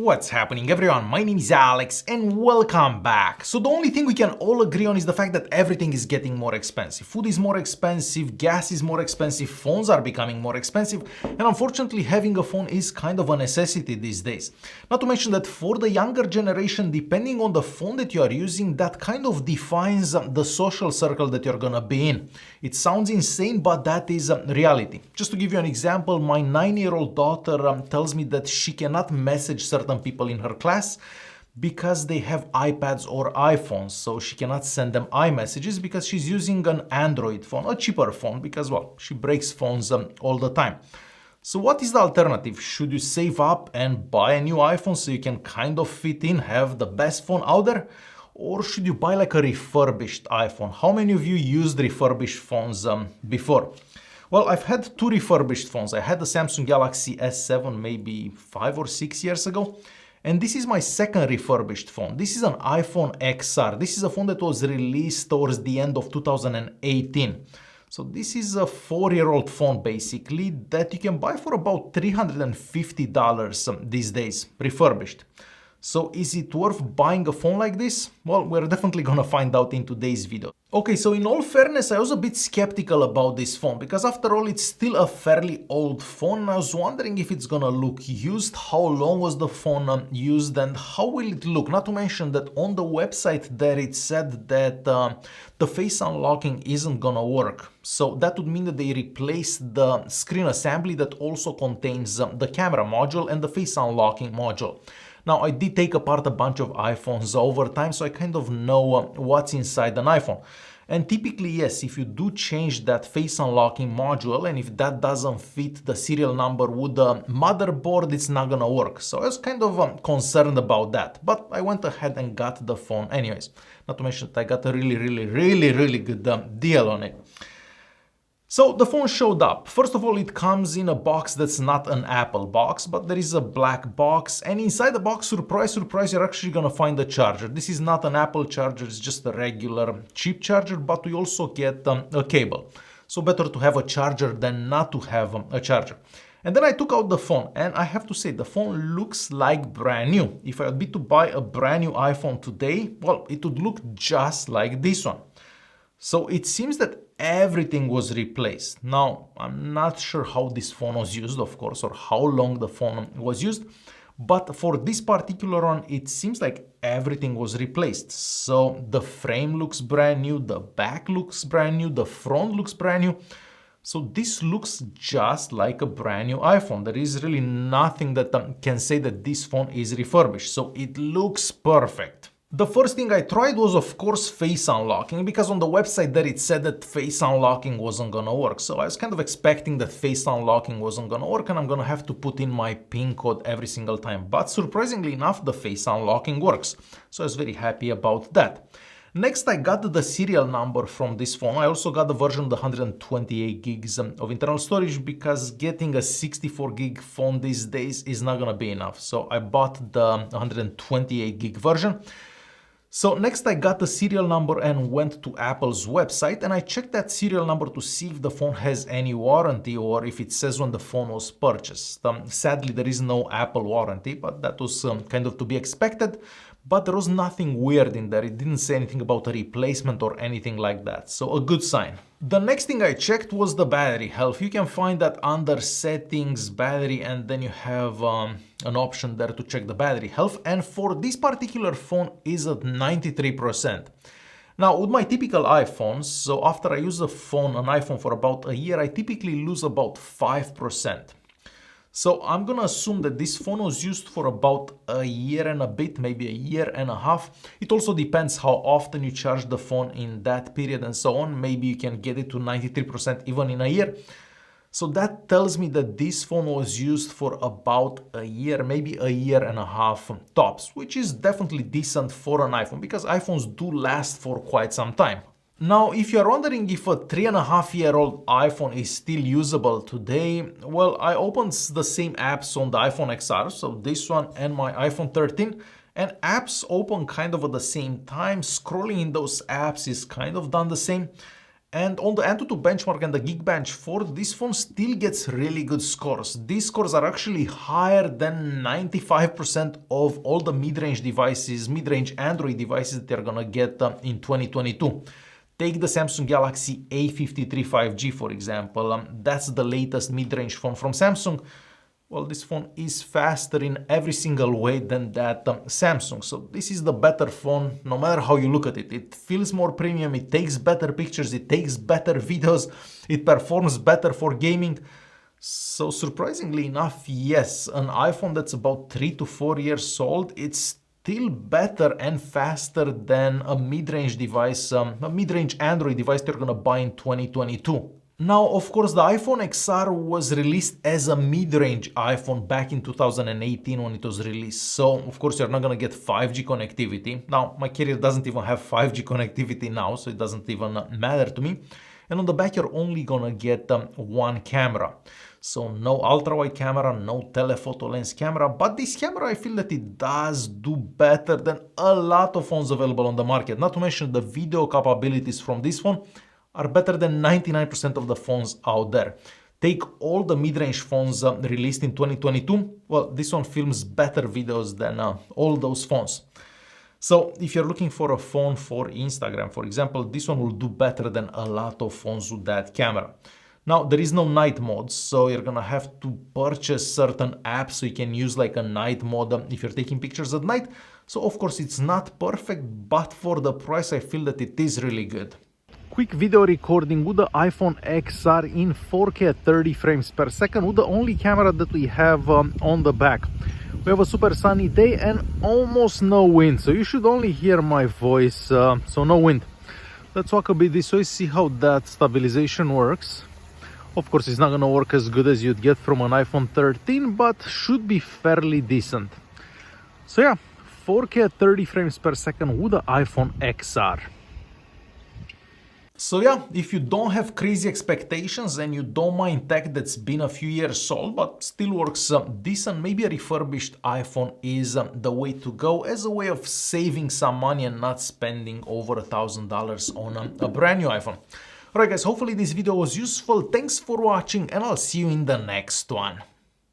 What's happening, everyone? My name is Alex and welcome back. So the only thing we can all agree on is the fact that everything is getting more expensive. Food is more expensive, gas is more expensive, phones are becoming more expensive, and unfortunately having a phone is kind of a necessity these days. Not to mention that for the younger generation, depending on the phone that you are using, that kind of defines the social circle that you're gonna be in. It sounds insane, but that is reality. Just to give you an example, my 9-year-old daughter tells me that she cannot message certain people in her class because they have iPads or iPhones, so she cannot send them iMessages because she's using an Android phone, a cheaper phone, because, well, she breaks phones all the time. So what is the alternative? Should you save up and buy a new iPhone so you can kind of fit in, have the best phone out there? Or should you buy like a refurbished iPhone? How many of you used refurbished phones before? Well, I've had two refurbished phones. I had the Samsung Galaxy S7 maybe 5 or 6 years ago. And this is my second refurbished phone. This is an iPhone XR. This is a phone that was released towards the end of 2018. So this is a 4-year-old phone basically that you can buy for about $350 these days, refurbished. So is it worth buying a phone like this? Well, we're definitely gonna find out in today's video. Okay, so in all fairness, I was a bit skeptical about this phone because after all, it's still a fairly old phone. I was wondering if it's gonna look used, how long was the phone used, and how will it look? Not to mention that on the website there it said that the face unlocking isn't gonna work. So that would mean that they replaced the screen assembly that also contains the camera module and the face unlocking module. Now, I did take apart a bunch of iPhones over time, so I kind of know what's inside an iPhone. And typically, yes, if you do change that face unlocking module, and if that doesn't fit the serial number with the motherboard, it's not gonna work. So I was kind of concerned about that, but I went ahead and got the phone anyways. Not to mention that I got a really good deal on it. So the phone showed up. First of all, it comes in a box that's not an Apple box, but there is a black box, and inside the box, surprise, you're actually gonna find a charger. This is not an Apple charger, it's just a regular cheap charger, but we also get a cable. So better to have a charger than not to have a charger. And then I took out the phone, and I have to say, the phone looks like brand new. If I would be to buy a brand new iPhone today, well, it would look just like this one. So it seems that everything was replaced. Now, I'm not sure how this phone was used, of course, or how long the phone was used, but for this particular one, it seems like everything was replaced. So the frame looks brand new, the back looks brand new, the front looks brand new. So this looks just like a brand new iPhone. There is really nothing that can say that this phone is refurbished. So it looks perfect. The first thing I tried was, of course, face unlocking, because on the website there it said that face unlocking wasn't gonna work. So I was kind of expecting that face unlocking wasn't gonna work and I'm gonna have to put in my PIN code every single time. But surprisingly enough, the face unlocking works. So I was very happy about that. Next, I got the serial number from this phone. I also got the version of the 128 gigs of internal storage because getting a 64 gig phone these days is not gonna be enough. So I bought the 128 gig version. So next I got the serial number and went to Apple's website and I checked that serial number to see if the phone has any warranty or if it says when the phone was purchased. Sadly, there is no Apple warranty, but that was kind of to be expected. But there was nothing weird in there. It didn't say anything about a replacement or anything like that. So a good sign. The next thing I checked was the battery health. You can find that under settings, battery, and then you have an option there to check the battery health. And for this particular phone is at 93%. Now with my typical iPhones, so after I use an iPhone for about a year, I typically lose about 5%. So I'm gonna assume that this phone was used for about a year and a bit, maybe a year and a half. It also depends how often you charge the phone in that period and so on. Maybe you can get it to 93% even in a year. So that tells me that this phone was used for about a year, maybe a year and a half tops, which is definitely decent for an iPhone because iPhones do last for quite some time. Now, if you're wondering if a 3.5-year-old iPhone is still usable today, well, I opened the same apps on the iPhone XR, so this one and my iPhone 13, and apps open kind of at the same time. Scrolling in those apps is kind of done the same. And on the Antutu benchmark and the Geekbench 4, this phone still gets really good scores. These scores are actually higher than 95% of all the mid-range devices, mid-range Android devices that they're gonna get in 2022. Take the Samsung Galaxy A53 5G, for example. That's the latest mid-range phone from Samsung. Well, this phone is faster in every single way than that Samsung. So this is the better phone, no matter how you look at it. It feels more premium, it takes better pictures, it takes better videos, it performs better for gaming. So surprisingly enough, yes, an iPhone that's about 3 to 4 years old, it's still better and faster than a mid-range device, a mid-range Android device they're gonna buy in 2022. Now, of course, the iPhone XR was released as a mid-range iPhone back in 2018 when it was released. So, of course, you're not going to get 5G connectivity. Now, my carrier doesn't even have 5G connectivity now, so it doesn't even matter to me. And on the back, you're only going to get one camera. So, no ultra-wide camera, no telephoto lens camera. But this camera, I feel that it does do better than a lot of phones available on the market. Not to mention the video capabilities from this phone are better than 99% of the phones out there. Take all the mid-range phones released in 2022, well, this one films better videos than all those phones. So if you're looking for a phone for Instagram, for example, this one will do better than a lot of phones with that camera. Now, there is no night mode, so you're gonna have to purchase certain apps so you can use like a night mode if you're taking pictures at night. So of course it's not perfect, but for the price, I feel that it is really good. Quick video recording with the iPhone XR in 4K at 30 frames per second with the only camera that we have on the back. We have a super sunny day and almost no wind, so you should only hear my voice, so no wind. Let's walk a bit this way, see how that stabilization works. Of course, it's not gonna work as good as you'd get from an iPhone 13, but should be fairly decent. So yeah, 4K at 30 frames per second with the iPhone XR. So yeah, if you don't have crazy expectations and you don't mind tech that's been a few years old but still works decent, maybe a refurbished iPhone is the way to go as a way of saving some money and not spending over $1,000 on a brand new iPhone. Alright guys, hopefully this video was useful. Thanks for watching and I'll see you in the next one.